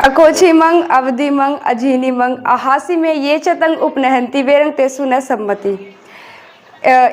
अकोछिमंग अवधिमंग अजीनिमंग अहासी में ये चतंग उपनहंती वेरंग तेसु न सम्मति।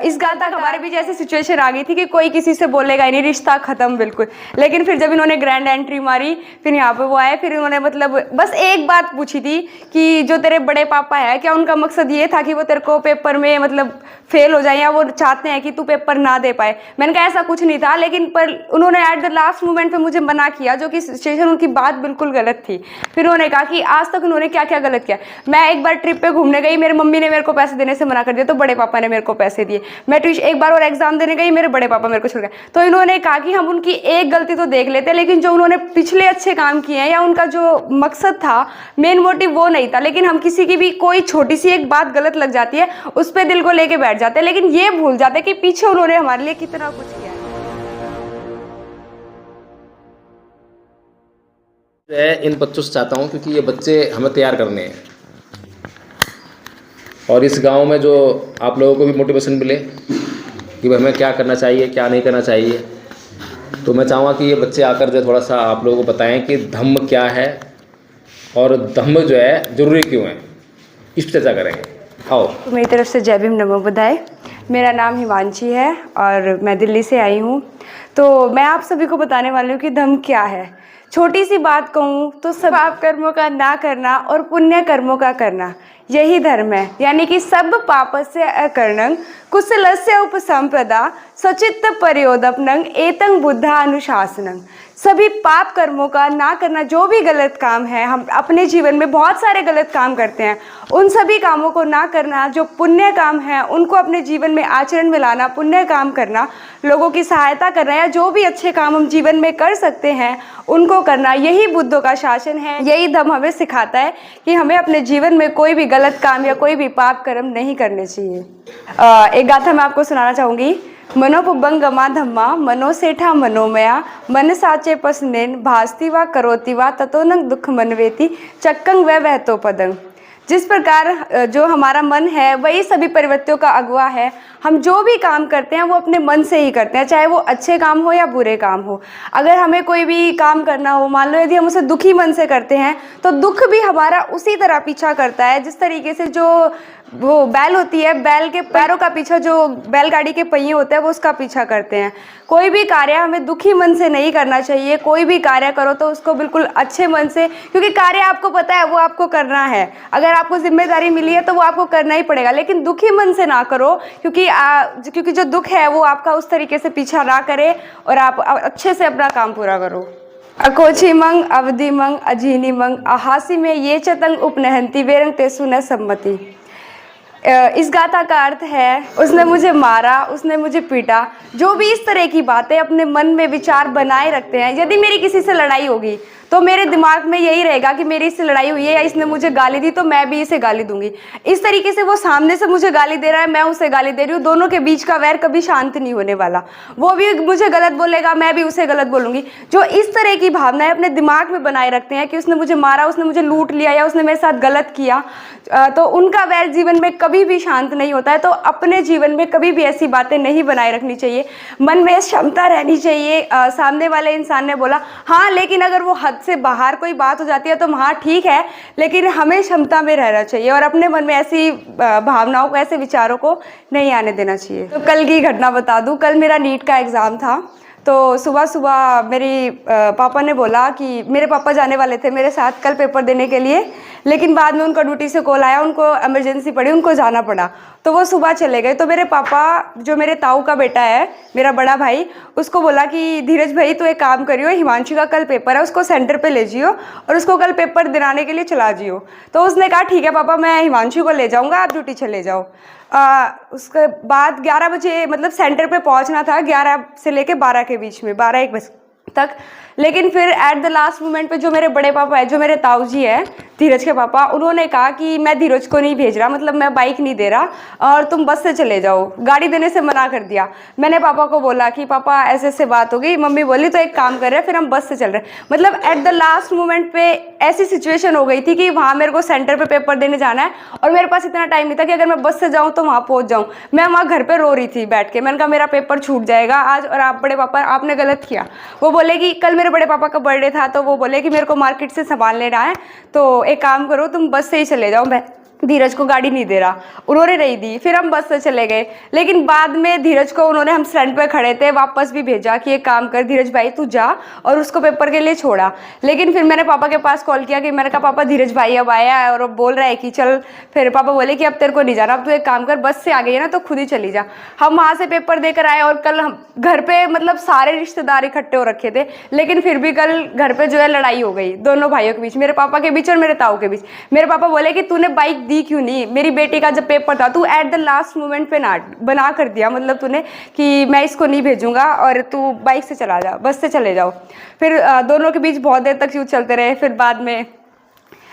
इस गाता हमारे बीच ऐसी सिचुएशन आ गई थी कि कोई किसी से बोलेगा ही नहीं, रिश्ता खत्म बिल्कुल। लेकिन फिर जब इन्होंने ग्रैंड एंट्री मारी, फिर यहाँ पे वो आए, फिर इन्होंने मतलब बस एक बात पूछी थी कि जो तेरे बड़े पापा है, क्या उनका मकसद ये था कि वो तेरे को पेपर में मतलब फेल हो जाए, या वो चाहते हैं कि तू पेपर ना दे पाए। मैंने कहा ऐसा कुछ नहीं था, लेकिन पर उन्होंने एट द लास्ट मोमेंट पे मुझे मना किया, जो कि सिचुएशन उनकी बात बिल्कुल गलत थी। फिर उन्होंने कहा कि आज तक उन्होंने क्या क्या गलत किया। मैं एक बार ट्रिप पे घूमने गई, मेरी मम्मी ने मेरे को पैसे देने से मना कर दिया, तो बड़े पापा ने मेरे को पैसे दिए। मैं एक बार और एग्जाम देने गई, मेरे बड़े पापा मेरे को छोड़ गए। तो इन्होंने कहा कि हम उनकी एक गलती तो देख लेते, लेकिन जो उन्होंने पिछले अच्छे काम किए हैं या उनका जो मकसद था, मेन मोटिव वो नहीं था। लेकिन हम किसी की भी कोई छोटी सी एक बात गलत लग जाती है, उस पर दिल को लेके बैठ जाते हैं, लेकिन ये भूल जाते हैं कि पीछे उन्होंने हमारे लिए कितना कुछ किया है। इन बच्चों से चाहता हूँ क्योंकि ये बच्चे हमें तैयार करने हैं, और इस गांव में जो आप लोगों को भी मोटिवेशन मिले कि भाई हमें क्या करना चाहिए, क्या नहीं करना चाहिए। तो मैं चाहूँगा कि ये बच्चे आकर जो थोड़ा सा आप लोगों को बताएं कि धम्म क्या है और धम्म जो है ज़रूरी क्यों है, इस पर चर्चा करेंगे। आओ। तो मेरी तरफ से जय भीम नमो बुद्धाय। मेरा नाम हिमांशी है और मैं दिल्ली से आई हूँ। तो मैं आप सभी को बताने वाली हूँ कि धम्म क्या है। छोटी सी बात कहूँ तो सब पाप कर्मों का ना करना और पुण्य कर्मों का करना, यही धर्म है। यानी कि सब पापस्य अकर्णं कुशलस्य उपसंपदा सचित्त पर्योदपनं एतं बुद्धा अनुशासनं। सभी पाप कर्मों का ना करना, जो भी गलत काम है, हम अपने जीवन में बहुत सारे गलत काम करते हैं, उन सभी कामों को ना करना। जो पुण्य काम है उनको अपने जीवन में आचरण में लाना, पुण्य काम करना, लोगों की सहायता करना, या जो भी अच्छे काम हम जीवन में कर सकते हैं उनको करना, यही बुद्धों का शासन है। यही धम्म हमें सिखाता है कि हमें अपने जीवन में कोई भी गलत काम या कोई भी पाप कर्म नहीं करने चाहिए। एक गाथा मैं आपको सुनाना चाहूँगी। मनोपबंगमा धम्मा मनोसेठा मनोमया मन साचे पसनेन भास्ति वा करोति वा ततो न दुख मनवेति चक्कंग व वहतो पदंग। जिस प्रकार जो हमारा मन है वही सभी प्रवृत्तियों का अगुआ है। हम जो भी काम करते हैं वो अपने मन से ही करते हैं, चाहे वो अच्छे काम हो या बुरे काम हो। अगर हमें कोई भी काम करना हो, मान लो यदि हम उसे दुखी मन से करते हैं, तो दुख भी हमारा उसी तरह पीछा करता है जिस तरीके से जो वो बैल होती है, बैल के पैरों का पीछा, जो बैलगाड़ी के पहिए होते हैं वो उसका पीछा करते हैं। कोई भी कार्य हमें दुखी मन से नहीं करना चाहिए। कोई भी कार्य करो तो उसको बिल्कुल अच्छे मन से, क्योंकि कार्य आपको पता है वो आपको करना है। अगर आपको जिम्मेदारी मिली है तो वो आपको करना ही पड़ेगा, लेकिन दुखी मन से ना करो, क्योंकि जो दुख है वो आपका उस तरीके से पीछा ना करे और आप अच्छे से अपना काम पूरा करो। अकोछिमंग अवधिमंग अजीनिमंग अहासी में ये चतंग उपनहंती वेरंग तेसु न सम्मति। इस गाथा का अर्थ है, उसने मुझे मारा, उसने मुझे पीटा। जो भी इस तरह की बातें अपने मन में विचार बनाए रखते हैं, यदि मेरी किसी से लड़ाई होगी तो मेरे दिमाग में यही रहेगा कि मेरी इससे लड़ाई हुई है या इसने मुझे गाली दी तो मैं भी इसे गाली दूंगी। इस तरीके से वो सामने से मुझे गाली दे रहा है, मैं उसे गाली दे रही हूँ, दोनों के बीच का वैर कभी शांत नहीं होने वाला। वो भी मुझे गलत बोलेगा, मैं भी उसे गलत बोलूंगी। जो इस तरह की भावनाएं अपने दिमाग में बनाए रखते हैं कि उसने मुझे मारा, उसने मुझे लूट लिया या उसने मेरे साथ गलत किया, तो उनका वैर जीवन में कभी भी शांत नहीं होता है। तो अपने जीवन में कभी भी ऐसी बातें नहीं बनाए रखनी चाहिए। मन में क्षमता रहनी चाहिए। सामने वाले इंसान ने बोला हाँ, लेकिन अगर वो हद से बाहर कोई बात हो जाती है तो हाँ ठीक है, लेकिन हमें क्षमता में रहना चाहिए और अपने मन में ऐसी भावनाओं को, ऐसे विचारों को नहीं आने देना चाहिए। तो कल की घटना बता दूं। कल मेरा नीट का एग्ज़ाम था। तो सुबह सुबह मेरी पापा ने बोला कि मेरे पापा जाने वाले थे मेरे साथ कल पेपर देने के लिए, लेकिन बाद में उनका ड्यूटी से कॉल आया, उनको इमरजेंसी पड़ी, उनको जाना पड़ा, तो वो सुबह चले गए। तो मेरे पापा, जो मेरे ताऊ का बेटा है, मेरा बड़ा भाई, उसको बोला कि धीरज भाई तो एक काम करियो, हिमांशु का कल पेपर है, उसको सेंटर पे ले जियो और उसको कल पेपर दिलाने के लिए चला जियो। तो उसने कहा ठीक है पापा, मैं हिमांशु को ले जाऊँगा, आप ड्यूटी चले जाओ। उसके बाद 11 बजे मतलब सेंटर पे पहुंचना था, 11 से लेके 12 के बीच में, 12-1 बजे तक। लेकिन फिर एट द लास्ट मोमेंट पे जो मेरे बड़े पापा है, जो मेरे ताऊ जी है, धीरज के पापा, उन्होंने कहा कि मैं धीरज को नहीं भेज रहा, मतलब मैं बाइक नहीं दे रहा और तुम बस से चले जाओ, गाड़ी देने से मना कर दिया। मैंने पापा को बोला कि पापा ऐसे ऐसे बात हो गई, मम्मी बोली तो एक काम कर रहे हैं, फिर हम बस से चल रहे हैं। मतलब एट द लास्ट मोमेंट पे ऐसी सिचुएशन हो गई थी कि वहाँ मेरे को सेंटर पे पेपर देने जाना है और मेरे पास इतना टाइम नहीं था कि अगर मैं बस से जाऊँ तो वहाँ पहुँच जाऊँ। मैं वहाँ घर पर रो रही थी बैठ के, मैंने कहा मेरा पेपर छूट जाएगा आज और आप बड़े पापा आपने गलत किया। वो बोले कि कल मेरे बड़े पापा का बर्थडे था तो वो बोले कि मेरे को मार्केट से सामान लेना है तो एक काम करो तुम बस से ही चले जाओ, मैं धीरज को गाड़ी नहीं दे रहा। उन्होंने नहीं दी, फिर हम बस से चले गए। लेकिन बाद में धीरज को उन्होंने, हम स्टैंड पे खड़े थे, वापस भी भेजा कि एक काम कर धीरज भाई तू जा, और उसको पेपर के लिए छोड़ा। लेकिन फिर मैंने पापा के पास कॉल किया कि मैंने कहा पापा धीरज भाई अब आया है और अब बोल रहा है कि चल। फिर पापा बोले कि अब तेरे को नहीं जाना, अब तू एक काम कर बस से आ गई है ना तो खुद ही चली जा। हम वहाँ से पेपर देकर आए और कल हम घर पे मतलब सारे रिश्तेदार इकट्ठे हो रखे थे, लेकिन फिर भी कल घर पे जो है लड़ाई हो गई दोनों भाइयों के बीच, मेरे पापा के बीच और मेरे ताऊ के बीच। मेरे पापा बोले कि तूने बाइक दी क्यों नहीं, मेरी बेटी का जब पेपर था तू एट द लास्ट मोमेंट पे ना बना कर दिया, मतलब तूने कि मैं इसको नहीं भेजूंगा और तू बाइक से चला जा, बस से चले जाओ। फिर दोनों के बीच बहुत देर तक यूँ चलते रहे। फिर बाद में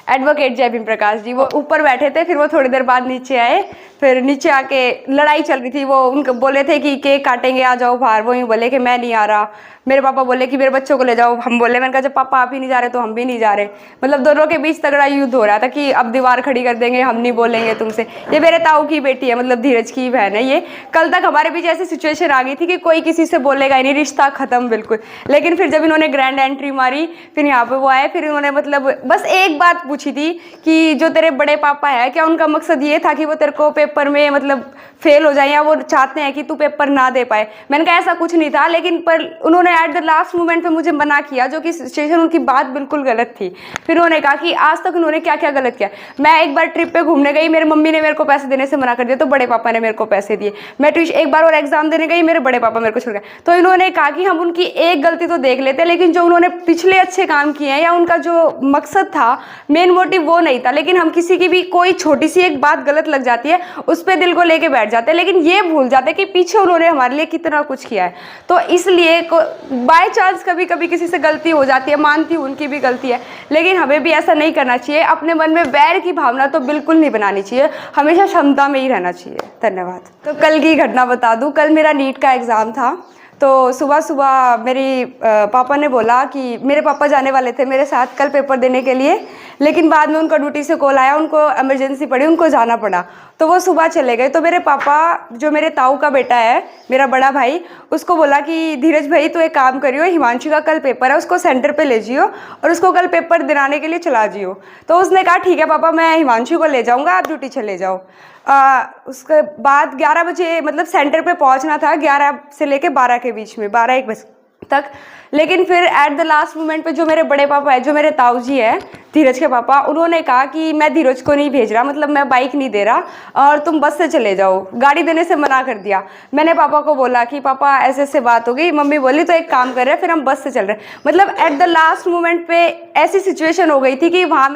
एडवोकेट जय भीम प्रकाश जी वो ऊपर बैठे थे, फिर वो थोड़ी देर बाद नीचे आए। फिर नीचे आके लड़ाई चल रही थी, वो उनको बोले थे कि केक काटेंगे आ जाओ बाहर, वो यूँ बोले कि मैं नहीं आ रहा। मेरे पापा बोले कि मेरे बच्चों को ले जाओ, हम बोले, मैंने कहा जब पापा आप ही नहीं जा रहे तो हम भी नहीं जा रहे। मतलब दोनों के बीच तगड़ा युद्ध हो रहा था कि अब दीवार खड़ी कर देंगे, हम नहीं बोलेंगे तुमसे। ये मेरे ताऊ की बेटी है, मतलब धीरज की बहन है ये। कल तक हमारे बीच ऐसी सिचुएशन आ गई थी कि कोई किसी से बोलेगा ही नहीं, रिश्ता खत्म बिल्कुल। लेकिन फिर जब इन्होंने ग्रैंड एंट्री मारी, फिर यहाँ पे वो आए, फिर इन्होंने मतलब बस एक बात पूछी थी कि जो तेरे बड़े पापा है क्या उनका मकसद ये था कि वो तेरे को पेपर में मतलब फेल हो जाए या वो चाहते हैं कि तू पेपर ना दे पाए। मैंने कहा ऐसा कुछ नहीं था, लेकिन पर उन्होंने एट द लास्ट मोमेंट पे मुझे मना किया, जो कि सिचुएशन उनकी बात बिल्कुल गलत थी। फिर उन्होंने कहा कि आज तक उन्होंने क्या क्या गलत किया। मैं एक बार ट्रिप पे घूमने गई, मेरी मम्मी ने मेरे को पैसे देने से मना कर दिया तो बड़े पापा ने मेरे को पैसे दिए। मैं एक बार और एग्जाम देने गई, मेरे बड़े पापा मेरे को छोड़ गए। तो इन्होंने कहा कि हम उनकी एक गलती तो देख लेते, लेकिन जो उन्होंने पिछले अच्छे काम किए हैं या उनका जो मकसद था, मेन मोटिव वो नहीं था। लेकिन हम किसी की भी कोई छोटी सी एक बात गलत लग जाती है उस पर दिल को लेके बैठ जाते हैं, लेकिन ये भूल जाते कि पीछे उन्होंने हमारे लिए कितना कुछ किया है। तो इसलिए बाय चांस कभी कभी किसी से गलती हो जाती है, मानती हूँ उनकी भी गलती है, लेकिन हमें भी ऐसा नहीं करना चाहिए। अपने मन में बैर की भावना तो बिल्कुल नहीं बनानी चाहिए, हमेशा क्षमता में ही रहना चाहिए। धन्यवाद। तो कल की घटना बता दूँ, कल मेरा नीट का एग्ज़ाम था। तो सुबह सुबह मेरी पापा ने बोला कि मेरे पापा जाने वाले थे मेरे साथ कल पेपर देने के लिए, लेकिन बाद में उनका ड्यूटी से कॉल आया, उनको इमरजेंसी पड़ी, उनको जाना पड़ा, तो वो सुबह चले गए। तो मेरे पापा, जो मेरे ताऊ का बेटा है, मेरा बड़ा भाई, उसको बोला कि धीरज भाई तो एक काम करियो, हिमांशु का कल पेपर है, उसको सेंटर पे ले जियो और उसको कल पेपर दिलाने के लिए चला जियो। तो उसने कहा ठीक है पापा, मैं हिमांशु को ले जाऊँगा, आप ड्यूटी चले जाओ। उसके बाद 11 बजे मतलब सेंटर पे पहुंचना था, 11 से लेके 12 के बीच में, 12-1 बजे तक। लेकिन फिर एट द लास्ट मोमेंट पे जो मेरे बड़े पापा है, जो मेरे ताऊ जी है धीरज के पापा, उन्होंने कहा कि मैं धीरज को नहीं भेज रहा, मतलब मैं बाइक नहीं दे रहा और तुम बस से चले जाओ, गाड़ी देने से मना कर दिया। मैंने पापा को बोला कि पापा ऐसे ऐसे बात हो गई, मम्मी बोली तो एक काम कर रहे हैं, फिर हम बस से चल रहे हैं। मतलब एट द लास्ट मोमेंट पे ऐसी सिचुएशन हो गई थी कि वहाँ